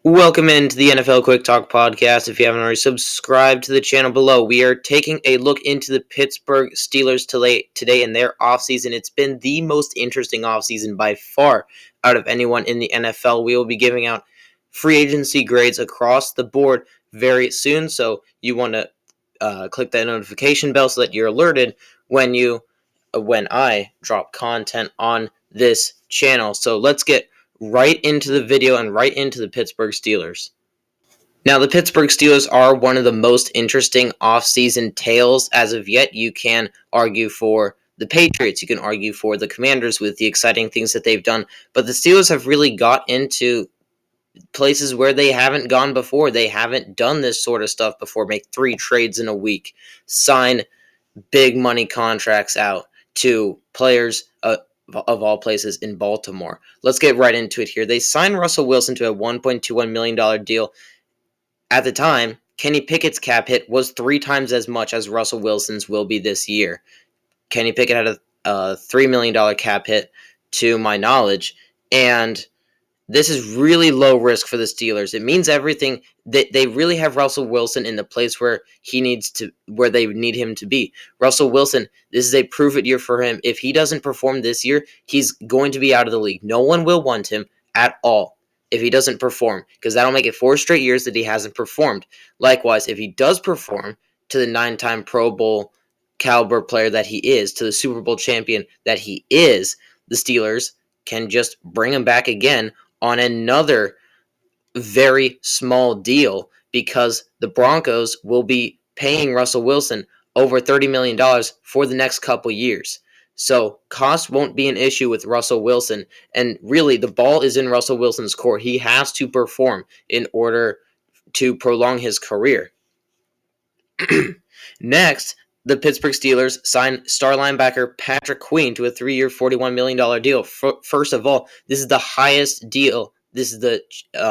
Welcome into the NFL Quick Talk podcast. If you haven't already subscribed to the channel below, we are taking a look into the Pittsburgh Steelers today in their offseason. It's been the most interesting offseason by far out of anyone in the NFL. We will be giving out free agency grades across the board very soon, so you want to click that notification bell so that you're alerted when I drop content on this channel. So let's get right into the video and right into the Pittsburgh Steelers. Now, the Pittsburgh Steelers are one of the most interesting offseason tales as of yet. You can argue for the Patriots, you can argue for the Commanders with the exciting things that they've done, but the Steelers have really got into places where they haven't gone before. They haven't done this sort of stuff before. Make 3 trades in a week, sign big money contracts out to players of all places in Baltimore. Let's get right into it here. They signed Russell Wilson to a $1.21 million deal. At the time, Kenny Pickett's cap hit was 3 times as much as Russell Wilson's will be this year. Kenny Pickett had a $3 million cap hit, to my knowledge, and this is really low risk for the Steelers. It means everything. They really have Russell Wilson in the place where they need him to be. Russell Wilson, this is a prove it year for him. If he doesn't perform this year, he's going to be out of the league. No one will want him at all if he doesn't perform, because that'll make it 4 straight years that he hasn't performed. Likewise, if he does perform to the 9-time Pro Bowl caliber player that he is, to the Super Bowl champion that he is, the Steelers can just bring him back again on another very small deal, because the Broncos will be paying Russell Wilson over $30 million for the next couple years. So cost won't be an issue with Russell Wilson, and really the ball is in Russell Wilson's court. He has to perform in order to prolong his career. Next, the Pittsburgh Steelers signed star linebacker Patrick Queen to a 3-year, $41 million deal. First of all, this is the highest deal. This is the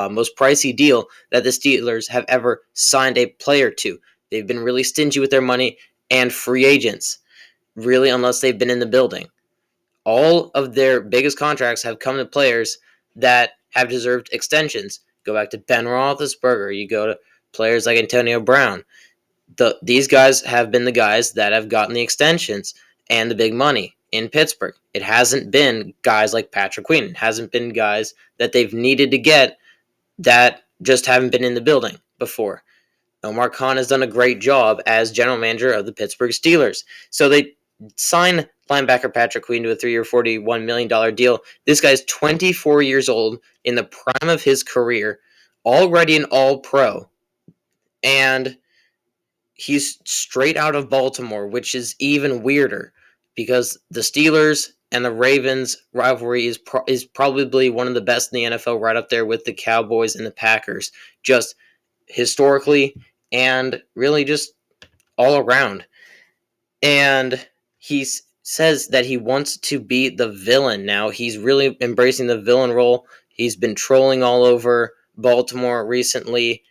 most pricey deal that the Steelers have ever signed a player to. They've been really stingy with their money and free agents, really, unless they've been in the building. All of their biggest contracts have come to players that have deserved extensions. Go back to Ben Roethlisberger. You go to players like Antonio Brown. These guys have been the guys that have gotten the extensions and the big money in Pittsburgh. It hasn't been guys like Patrick Queen. It hasn't been guys that they've needed to get that just haven't been in the building before. Omar Khan has done a great job as general manager of the Pittsburgh Steelers. So they signed linebacker Patrick Queen to a 3-year, $41 million deal. This guy's 24 years old, in the prime of his career, already an all-pro, and he's straight out of Baltimore, which is even weirder because the Steelers and the Ravens rivalry is probably one of the best in the NFL, right up there with the Cowboys and the Packers, just historically and really just all around. And he says that he wants to be the villain now. He's really embracing the villain role. He's been trolling all over Baltimore recently,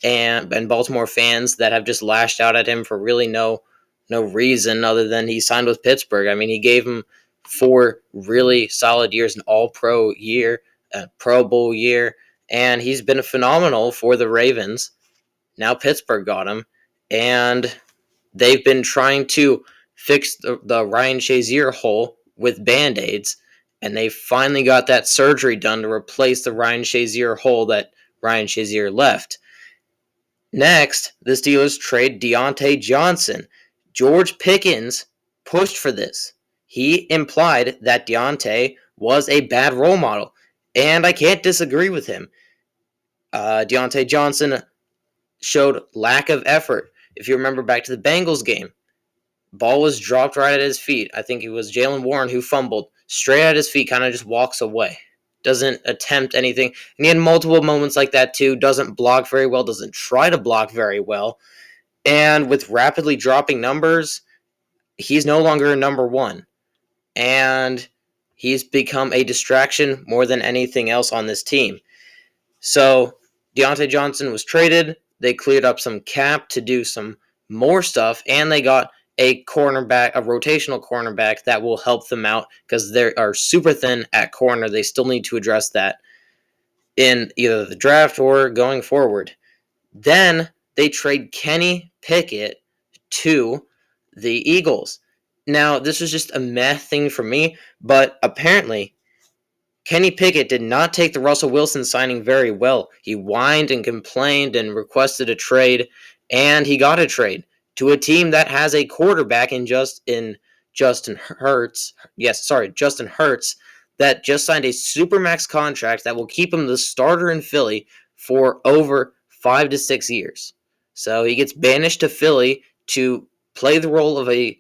and Baltimore fans that have just lashed out at him for really no reason other than he signed with Pittsburgh. I mean, he gave him 4 really solid years, an all-pro year, a Pro Bowl year, and he's been phenomenal for the Ravens. Now Pittsburgh got him, and they've been trying to fix the Ryan Shazier hole with Band-Aids, and they finally got that surgery done to replace the Ryan Shazier hole that Ryan Shazier left. Next, the Steelers trade Diontae Johnson. George Pickens pushed for this. He implied that Diontae was a bad role model, and I can't disagree with him. Diontae Johnson showed lack of effort. If you remember back to the Bengals game, ball was dropped right at his feet. I think it was Jalen Warren who fumbled. Straight at his feet, kind of just walks away. Doesn't attempt anything. And he had multiple moments like that too. Doesn't block very well. Doesn't try to block very well. And with rapidly dropping numbers, he's no longer a number 1. And he's become a distraction more than anything else on this team. So Diontae Johnson was traded. They cleared up some cap to do some more stuff. And they got a rotational cornerback that will help them out because they are super thin at corner. They still need to address that. in either the draft or going forward. Then they trade Kenny Pickett to the Eagles. Now, this was just a meh thing for me, but apparently Kenny Pickett did not take the Russell Wilson signing very well. He whined and complained and requested a trade, and he got a trade to a team that has a quarterback in Justin Hurts. Yes, sorry, Justin Hurts, that just signed a supermax contract that will keep him the starter in Philly for over 5 to 6 years. So he gets banished to Philly to play the role of a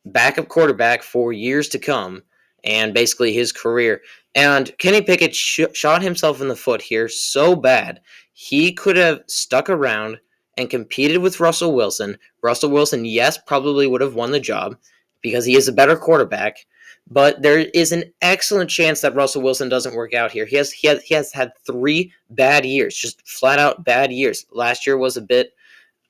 backup quarterback for years to come, and basically his career. And Kenny Pickett shot himself in the foot here so bad. He could have stuck around and competed with Russell Wilson. Russell Wilson, yes, probably would have won the job because he is a better quarterback. But there is an excellent chance that Russell Wilson doesn't work out here. He has had 3 bad years, just flat out bad years. Last year was a bit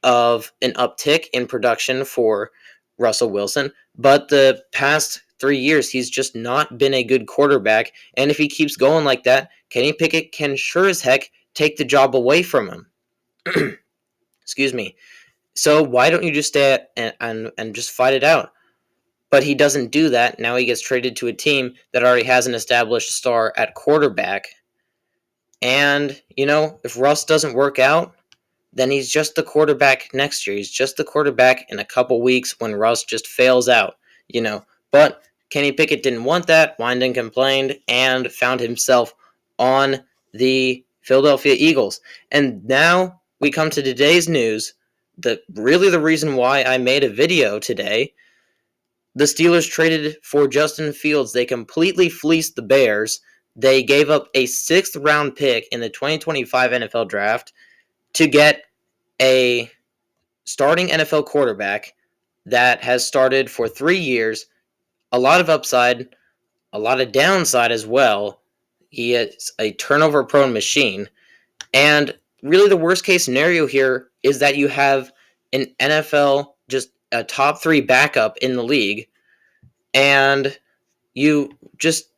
of an uptick in production for Russell Wilson, but the past 3 years, he's just not been a good quarterback. And if he keeps going like that, Kenny Pickett can sure as heck take the job away from him. Excuse me. So why don't you just stay and just fight it out? But he doesn't do that. Now he gets traded to a team that already has an established star at quarterback. And, if Russ doesn't work out, then he's just the quarterback next year. He's just the quarterback in a couple weeks when Russ just fails out, But Kenny Pickett didn't want that, whined and complained, and found himself on the Philadelphia Eagles. And now we come to today's news, really the reason why I made a video today. The Steelers traded for Justin Fields. They completely fleeced the Bears. They gave up a 6th-round pick in the 2025 NFL Draft to get a starting NFL quarterback that has started for 3 years. A lot of upside, a lot of downside as well. He is a turnover-prone machine. And really the worst-case scenario here is that you have an NFL, just a top 3 backup in the league, and you just,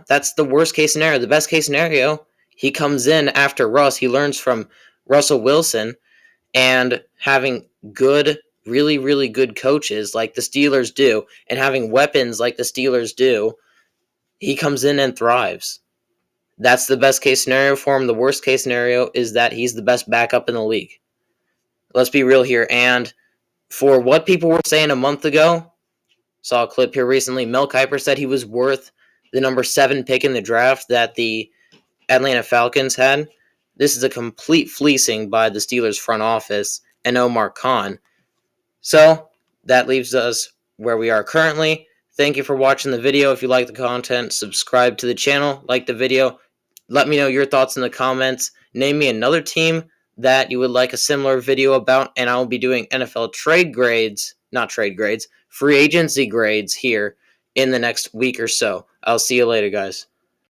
that's the worst-case scenario. The best-case scenario, he comes in after Russ. He learns from Russell Wilson, and having good, really, really good coaches like the Steelers do, and having weapons like the Steelers do, he comes in and thrives. That's the best case scenario for him. The worst case scenario is that he's the best backup in the league. Let's be real here. And for what people were saying a month ago, saw a clip here recently, Mel Kiper said he was worth the number 7 pick in the draft that the Atlanta Falcons had. This is a complete fleecing by the Steelers front office and Omar Khan. So that leaves us where we are currently. Thank you for watching the video. If you like the content, subscribe to the channel, like the video. Let me know your thoughts in the comments. Name me another team that you would like a similar video about, and I will be doing NFL free agency grades here in the next week or so. I'll see you later, guys.